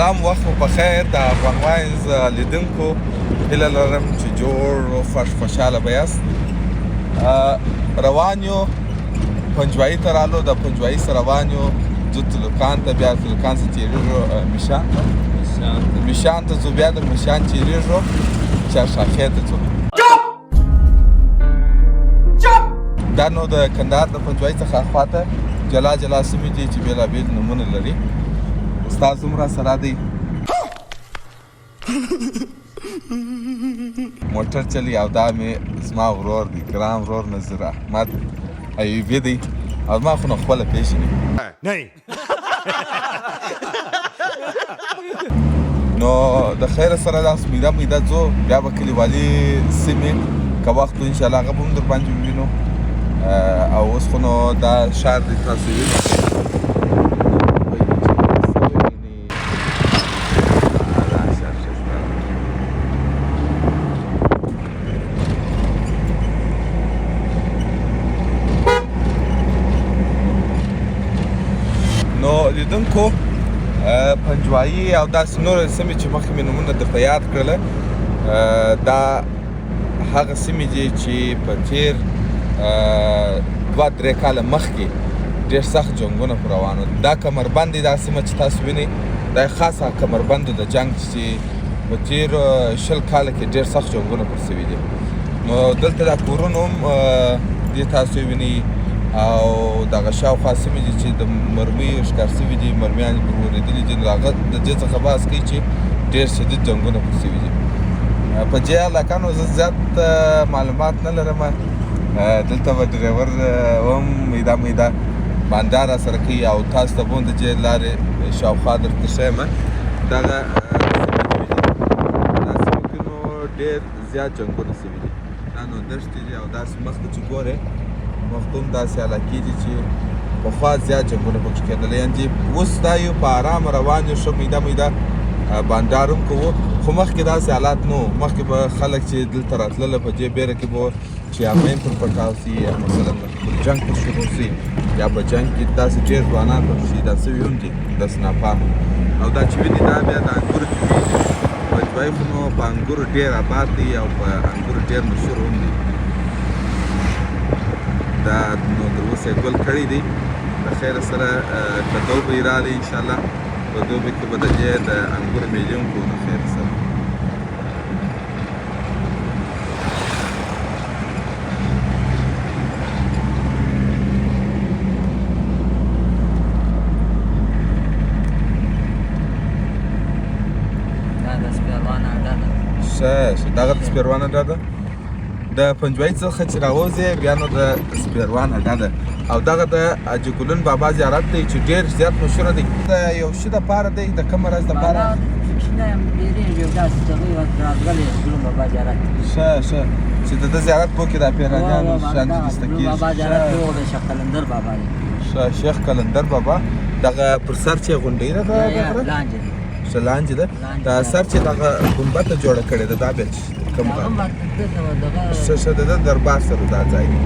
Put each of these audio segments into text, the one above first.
سلام، وخت مو پخیر د افغان واینز لیدونکو. هیله لرم چې جوړ او خوشحاله به یاست. روان یو پنجوایي ته رالو، د پنجوایي سره روان یو ځو تلوکان ته، بیا تلوکان څخه تېرېږو میشان ته ځو، بیا د میشان تېرېږو چهارشاخې ته ځو. دا نو د کندهار د پنجوایي څخه خواته جلا جلا سیمې دي چې بېلابېل نومونه لري. استاد هم راسره دی، موټر چلی او دا مې زما ورور دی، ګران ورور نظیر احمد ایوبي دی او زما خو نو خپله پېژني. نو د خیره سره داسې میده ځو، بیا به کلیوالي سیمې که وخت و انشاءالله هغه به هم در باندې ووینو. او اوس خو نو دا ښار دی، تاسو وینئ نو لیدونکو. پنجوایي او داسې نورې سیمې چې مخکې مې نومونه درته یاد کړله، دا هغه سیمې دي چې په تېر 2-3 کاله مخکې ډېر سخت جنګونه پر روانو. دا کمربند دی، دا سیمه چې تاسو وینئ دا خاصه کمربند د جنګ چې په تېر 20 کاله کې ډېر سخت جنګونه پر سوي دي. نو دلته دا کورونه هم دې تاسو وینئ او دغه شاوخوا سیمې دي چې د مرمیو ښکار سوي دي، مرمیانې پر ورېدلي دي. نو هغه د دې څخه بحث کوي چې ډېر شدید جنګونه پر سوي دي. په دې علاقانو زه زیات معلومات نه لرم. دلته به ډریور هم میده بانډار راسره کوي او تاسو ته به هم د دې لارې شاوخوا درته ښیم. دغه سیمې کې نو ډېر زیات جنګونه سوي دي. دا نو دښتې دي او داسې مخته چې ګورې مخته هم داسې علاقې دي چې پخوا زیات جنګونه پکې کېدل. یعنې اوس دا یو په ارامه روان یو، ښه میده بانډار هم کوو. خو مخکې داسې حالات نه وو. مخکې به خلک چې دلته راتلله په دې بیره کې به چې یا مین پر پټاو سي یا مثلا جنګ پر شروع سي یا په جنګ کې داسې ډېر ځوانان پکې شهیدان سوي هم دي داسې ناپامه. او دا چې ویني دا بیا د انګورو جومې دي. پنجوایي خو نو په انګورو ډېر آباد دی او په انګورو ډېر مشهور هم دی. دا نو تر اوسه یې ګل کړی دی. د خیره سره که دوبی یې راغلی انشاءالله په دوبي کې به د دې د انګورو میلې هم کوو د خیره سره. دغه د سپیروان اډه ده. د پنجوایي څخه چې راوځې بیا نو د سپیروان اډه ده. او دغه د حاجي ګلون بابا زیارت دی چې ډېر زیات مشهوره دی. د یو شي دپاره دی، د کومه ورځ دپاره؟ ښه چې د ده زیارت په کې د پیرانیانو شانتي دسته کېږي. ښه شیخ قلندر بابا. دغه پر سر چې غونډۍ ده لاندې ده، دا سر چې دغه ګنبده جوړه کړې ده دا بیا کوم ښه د ده دربار سره دا ځای دی.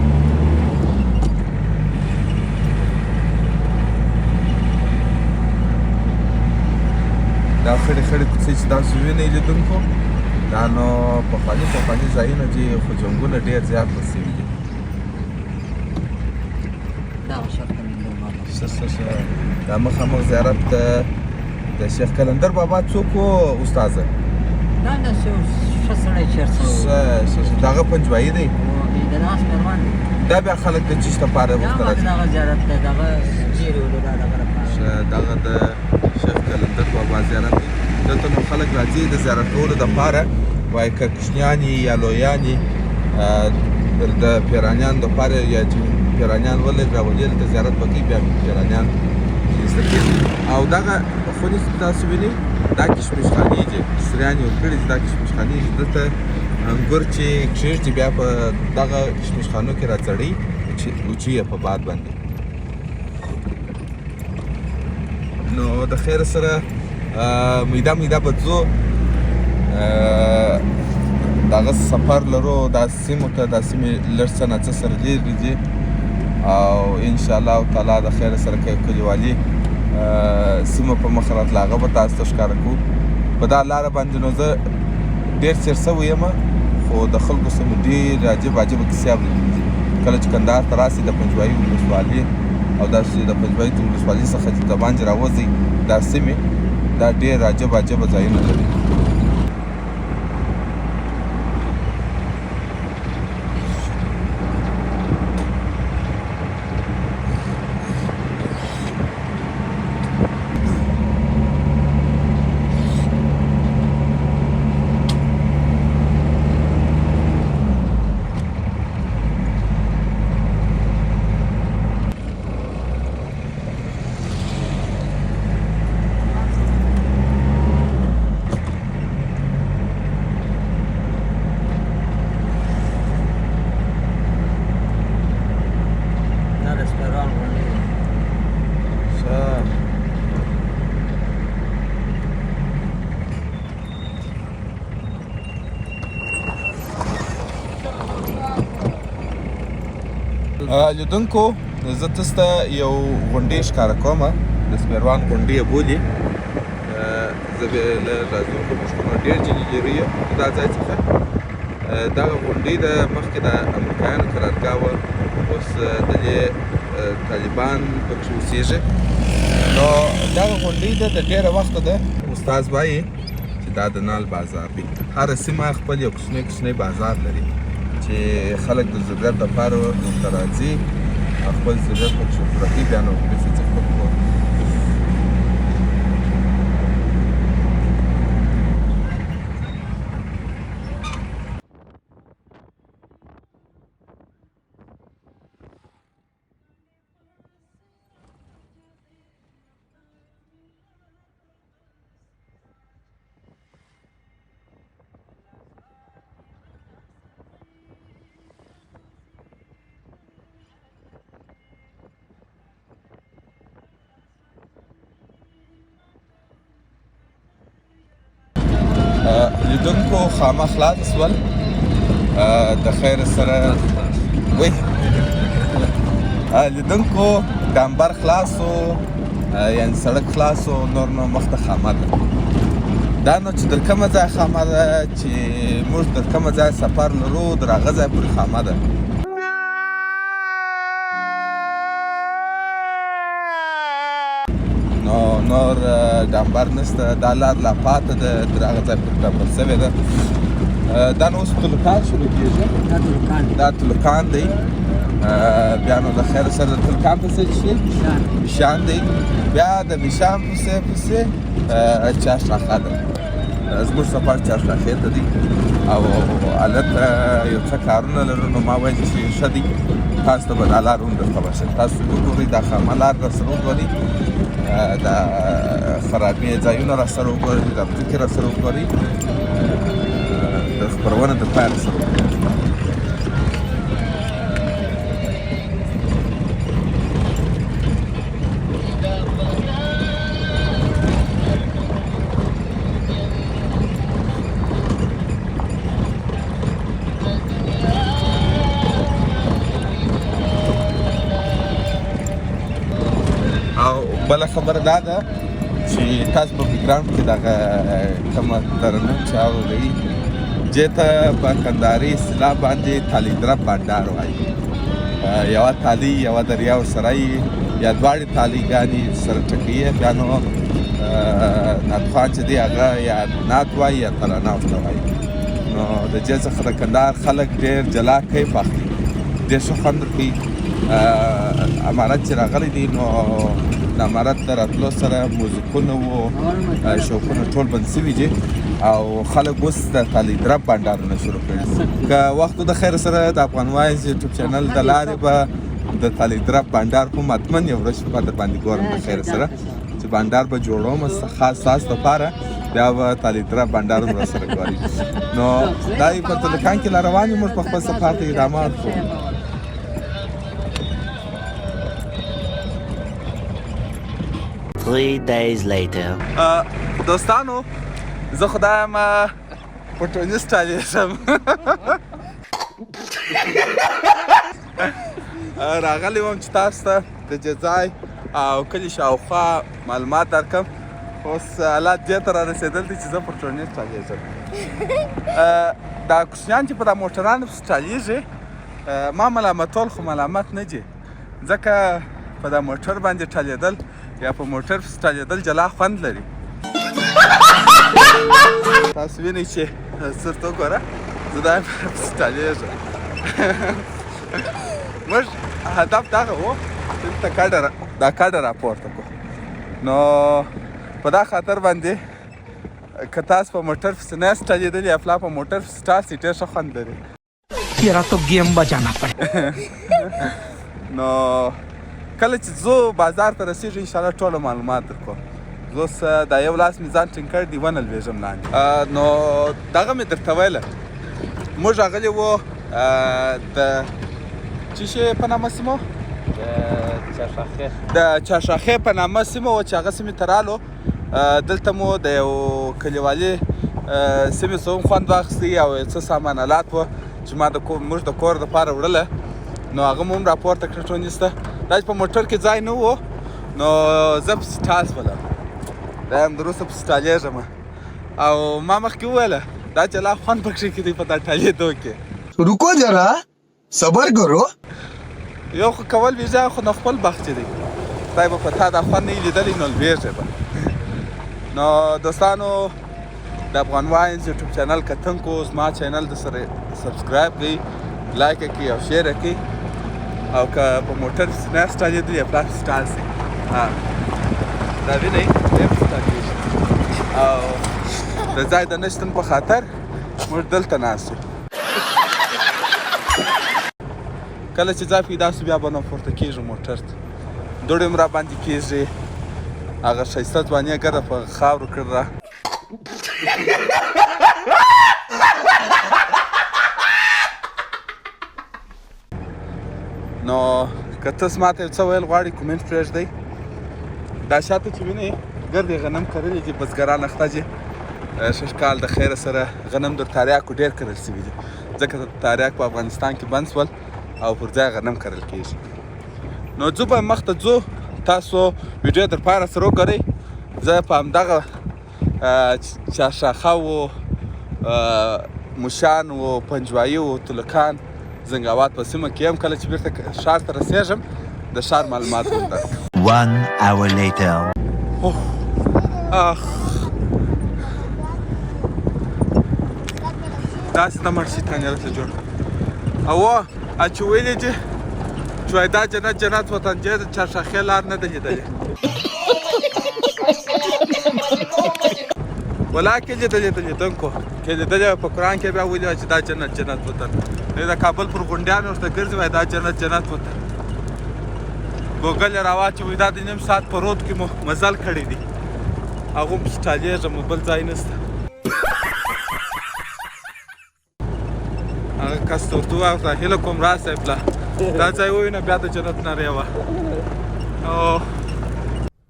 دا خړې کوڅې چې تاسو وینئ لیدونکو، دا نو پخواني ځایونه دي خو جنګونه ډېر زیات پر سوي دي. دا مخامخ زیارت د شیخ قلندر بابا څوک و استاذه؟ دغه پنجوایي دی. دا بیا خلک د چیش لپاره ورته راځي؟ دغه د شیخ قلندر بابا زیارت دی. دلته نو خلک راځي د زیارت کولو دپاره، وایي که کوچنیان یا لویان د پیرانیانو دپاره یا چې پیرانیان ولږ راولي دلته زیارت به کوي، بیا پیرانیان ایسته کېږي. او دغه خونې تاسو وینئ دا کشمشخانې دي، سریان یې ورکړي دي. دا کشمشخانې دي، دلته انګور چې کښېږدي بیا په دغه کشمشخانو کې راڅړوي وچي یې په باد باندې. نو د خیره سره میده به ځو، دغه سفر لرو دا سیمو ته. دا سیمې لږ څه نه څه سره لرې دي او انشاءالله تعالی د خیره سره که کلیوالي سیمه په مخ راتله هغه به تاسو ته ښکاره کوو په دا لاره باندې نو زه ډېر تېر سوی یم خو د خلکو څخه مې ډېر عجیبه کیسې اورېدلې دي کله چې کندهار ته راسئ د پنجوایي ولسوالۍ او داسې د پنجوایي ولسوالۍ څخه چې د باندې راوځئ دا سیمې دا ډېر عجیبه ځایونه لري لیدونکو زه تاسو ته یو غونډۍ ښکاره کوم د سپیروان غونډۍ یې بولي زه بیا له راتلونکو پوښتنو ډېر جدي لري دا ځای څخه دغه غونډۍ د مخکې د امریکایانو قرارګاه وه اوس دلې طالبان پکې اوسېږي نو دغه غونډۍ ده د ډېره وخته ده استاد وایي چې دا د نال بازار دی هره سیمه خپل یو کوچنی بازار لري چې خلک د ضرورت لپاره ورته راځي خپل ضرورت پکې پوره کوي بیا نو بیرته ځي خپل کور لیدونکو خامه خلاص شول د خیر سره وی لیدونکو ډامبر خلاص و یعنې سړک خلاص و نور نو مخته خامه ده دا نو چې در کومه ځای خامه ده چې موږ در کومه ځای سفر لرو در هغه ځای پورې خامه ده نور ډامبر نشته دا لار لا پاته ده تر هغه ځای پورې ډامبر شوې ده دا نو اوس تلکان شروع کېږي دا تلکان دی بیا نو د خیر سره د تلکان پسې شي میشان دی بیا د میشان پسې چارشاخه ده زموږ سفر چارشاخې ته دی او هلته یو څه کارونه لرو نو ما ویل چې ښه دی تاسو ته به دا لار هم درته وښیم تاسو وګورئ دا خامه لار راسره وګورئ دا خرابې ځایونه راسره وګورئ د ځمکې راسره وګورئ د خپرونه د پای راسره وګورئ بله خبره دا ده چې تاسو په بیکګراوند کې دغه کومه ترنم چې اورئ دې ته په کندهاري اصطلاح باندې تالیدره بانډار وایي یوه تالي یوه دریا ورسره یا دواړې تالیګانې سره ټکوي بیا نو ناتخوان چې دی هغه یا نات وایي یا ترانه ورته وایي نو د دې څخه د کندهار خلک ډېر جلا کیف اخلي ډېر ښه خوند ورکوي امارت چې راغلی دی نو د امارت د راتلو سره موزیکونه و شوقونه ټول بند سوي دي او خلک اوس د تالیدره بانډارونه شروع کړي که وخت د خیر سره د افغان وایز یوټیوب چینل د لارې به د تالیدره بانډار کوم حتما یو ورځ به در باندې ګورم د خیر سره چې بانډار به جوړوم خاص تاسو لپاره بیا به تالیدره بانډار هم راسره ګورئ نو دا په تلکان کې لا روان یو موږ په خپل سفر ته ادامه ورکوو 3 days later. دوستانو زه خدایم پټونیست علیشم راغلی وم چې تاسو ته د دې ځای او کلي شاوخوا معلومات درکړم. اوس حالات دې ته را رسېدل دي چې زه پر ټرونیز چالېږم. دا کوچنیان چې په دا موټرانو پسې چالېږي ما ملامتول خو ملامت نه دي، ځکه په دا موټر باندې ټالېدل یا په موټر پسې ټالېدل جلا خوند لري. تاسو وینئ چې صرف وګوره زه دا پسې ټالېږم. موږ هدف دغه و چې دا کډه راپورته کړو. نو په دا خاطر باندې که تاسو په موټر پسې نه یاست ټالېدلي یا فلا په موټر پسې ټاسئ ډېر ښه خوند لري. तेरा तो गेम बजाना पड़े. نو کله چې زه بازار ته رسېږو انشاءالله ټوله معلومات درکړو. زه اوس دا یو لاس مې ځان ټینګ کړی دی ونه لوېږم لاندې. نو دغه مې درته ویله موږ راغلي وو د څه شي په نامه سیمه د چهارشاخې په نامه سیمه وه چې هغه سیمې ته رالو. دلته مو د یو کلیوالي سیمې څخه هم خوند واخیستی او څه سامانالات وه چې ما موږ د کور دپاره وړله. نو هغه مو هم راپورته کړه ټرونیز ته. دا چې په موټر کې ځای نه و نو زه پسې ټال شولم. دا یم دروسته پسې ټالېږم او ما مخکې وویله دا جلا خوند پکښې کې دی په دا ټالېدو کې. रुको जरा صبر करो. یو خو کول ویزا خو نو خپل بخت دی. خدای به په تا دا خوند نه لیدلی نو لوېږې به. نو دوستانو د افغان واینز یوټیوب چینل کتونکو زما چینل د سره سبسکرایب کړئ، لایک یې کړئ او شیر یې کړئ. او که په موټر پسې نه یاست ټالېدلي یا پلار پسې ټال شئ. دا وینئ دی پسې ټالېږي او د ځای د نه شتون په خاطر موږ دلته ناست یو. کله چې ځای پیدا سو بیا به نه پورته کېږو موټر ته. دوړې هم را باندې کېږي. هغه ښایسته ځواني یې ګرده په خاورو کړله. نو که تاسو ماته یو څه ویل غواړئ کومنټ پرېږدئ. دا شاته چې وینئ ګرد یې غنم کرلي دي، بزګران اخته دي. ښه کال د خیره سره غنم د تاریاکو ډېر کرل سوي دي، ځکه تاریاک په افغانستان کې بند شول او پر ځای غنم کرل کېږي. نو ځو به مخته ځو. تاسو ویډیو در پاره سره وګورئ. زه په همدغه چهارشاخه و، موشان و، پنجوایي و، تلکان، زنګاوات په سیمه کې یم. کله چې بیرته ښار ته رسېږم د ښار معلومات هم درکړم. 1 hour later. داسې د مړ شیطان یې راته جوړ او چې ویلې دي چې وایي دا جنت جنت وطن دی د چهارشاخې لار نه ده لیدلې. ولا کې لیدلې د لیدونکو کې لیدلې په قرآن کې بیا ویلي چې دا جنت جنت وطن دی. د کابل پر غونډیانو ورته ګرځي وایي دا جنت جنت وطن. ګوګل یې راواچوي دا د نیم ساعت په رود کې مو مزل کړی دی. هغه هم پسې ټالېږم بل ځای نشته. هغه کس ته ورته ووایه ورته هیله کوم راسئ پله دا ځای ووینه بیا د جنت نارې وه.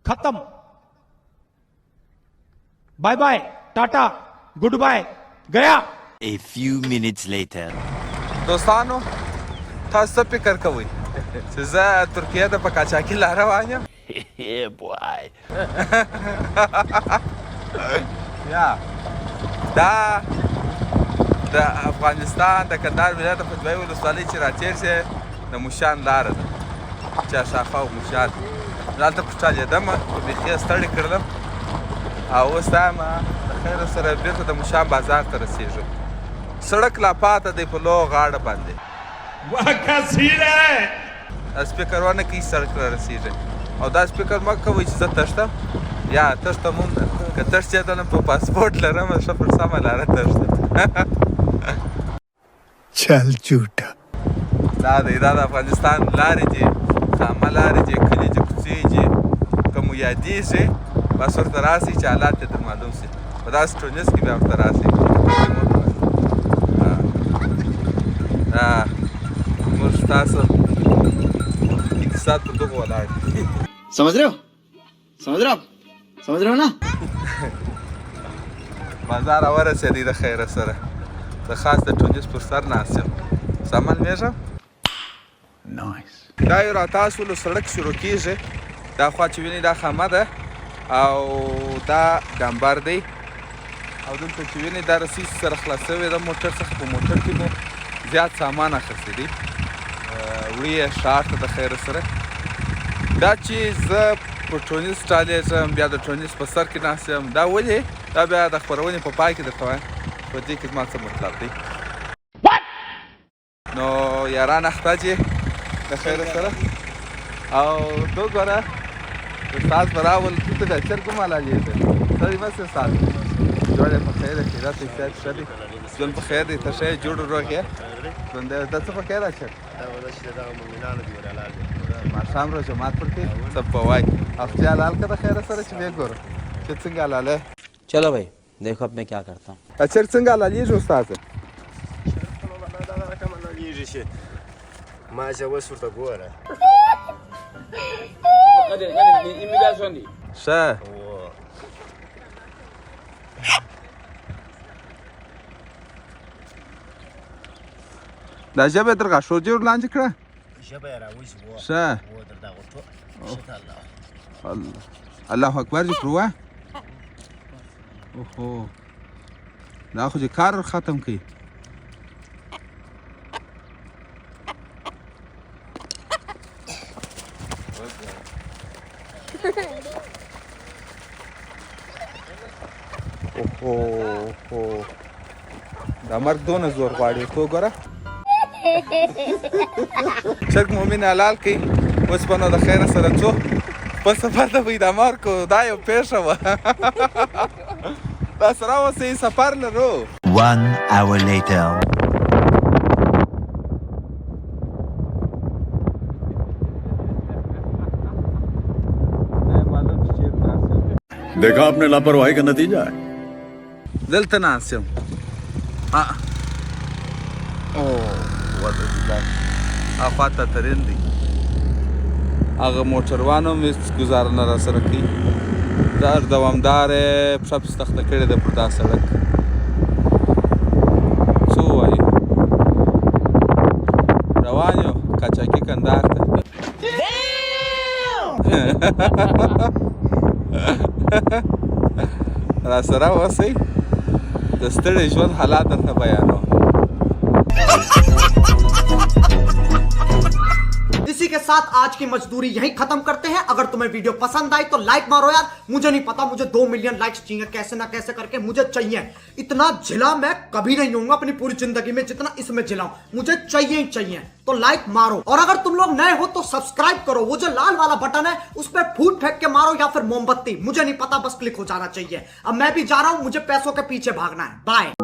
खत्म. Bye bye tata goodbye गया. A few minutes later. دوستانو تاسو څه فکر کوئ چې زه ترکیې ته په قاچاقي لاره روان یم؟ Yeah boy. یا دا د افغانستان د کندهار ولایت په دوی ولسوالۍ چې راتېر شي د موشان لاره ده، چهارشاخه او موشان. دلته پر ټالېدم خو بیخي یې ستړې کړلم او اوس دا یم د خیره سره بېرته د موشان بازار ته رسېږم. سړک لا پاته دی په لویه غاړه باندې. سپیکر ونه کوي سړک را رسېږي او دا سپیکر مه کوئ چې زه تښتم یا تښتم هم نه. که تښتېدلم په پاسپورټ لرم ښه پر سمه لاره تښتم. चल झूठा. دا د افغانستان لارې دي، خامه لارې دي، کلي دي، کوڅې دي. که مو یادېږي بس ورته راسئ چې حالات یې در معلوم شي. په داسې ټرونیز کې بیا ورته راسئ. موږ ستاسو اقتصاد په دغو ولاړ دي. समझ रहे हो ना. بازار ورسېدی د خیره سره د خاص د ټرونیز پر سر ناست یم. سامان لېږم. دا یو راتاس ولو سړک شروع کېږي دا خوا چې ویني دا خامه ده او دا ډمبر دی او دلته چې ویني دا رسۍ سره خلاص شوې ده موټر څخه. په موټر کې مو زیات سامان اخیستی دی وړي یې ښار ته د خیر سره. دا چې زه په ټرونیز سټایل یم بیا د ټرونیز په سر کې ناست یم دا ولې دا بیا د خپرونې په پای کې درته وایم په دې کې زما څه مطلب دی. نو یاران اخته چې د خیر سره او تو ګوره استاد براول تو ته چرګ مالاجی ته سړی بس استاد جوړه په خیر کې دا څه څه شدي ځل په خیر دي ته شي جوړ وروګه څنګه د څه په خیر راشه دا ولشي دا مومنانو دی ولال ما شام رو جماعت پر کې سب پوای اختیار لال کا د خیر سره چې وګورو چې څنګه لاله. चलो भाई देखो अब मैं क्या करता हूँ. اچھا څنګه لالی جو استاد ما چې اوس ورته ګوره ښه دا ژبه تر غاښو جوړ لاندې کړه ژبه یې راوځي ښه در دغه ټول الله اکبر دې کړو اوهو دا خو دې کار ختم کړي. اوهو دا مرګ دونه زور غواړي تو ګوره چرګ مومن حلال کوي اوس په نو د خیره سره څو په سفر ته وي دا مارکو دا یو پیښه وه دا سره اوسئ سفر لرو. 1 hour later. देखा आपने लापरवाही का नतीजा है. دلته ناست یم افات ته ترین دی هغه موټروان هم هېڅ ګزاره نه راسره کوي دا دوامدار یې پښه پسې تخته کړې ده پر دا سړک. څه ووایي روان یو قاچاقي کندهار ته راسره اوسئ د ستړي ژوند حالات درته بیانوم. इसी के साथ आज की मजदूरी यहीं खत्म करते हैं. अगर तुम्हें वीडियो पसंद आई तो लाइक मारो यार. मुझे नहीं पता मुझे 2 मिलियन लाइक्स चाहिए कैसे ना कैसे करके मुझे चाहिए. इतना झिला मैं कभी नहीं होऊंगा अपनी पूरी जिंदगी में जितना इसमें झिलाऊं. मुझे चाहिए ही चाहिए तो लाइक मारो. और अगर तुम लोग नए हो तो सब्सक्राइब करो. वो जो लाल वाला बटन है उस पर फूट फेंक के मारो या फिर मोमबत्ती मुझे नहीं पता बस क्लिक हो जाना चाहिए. अब मैं भी जा रहा हूं मुझे पैसों के पीछे भागना है. बाय.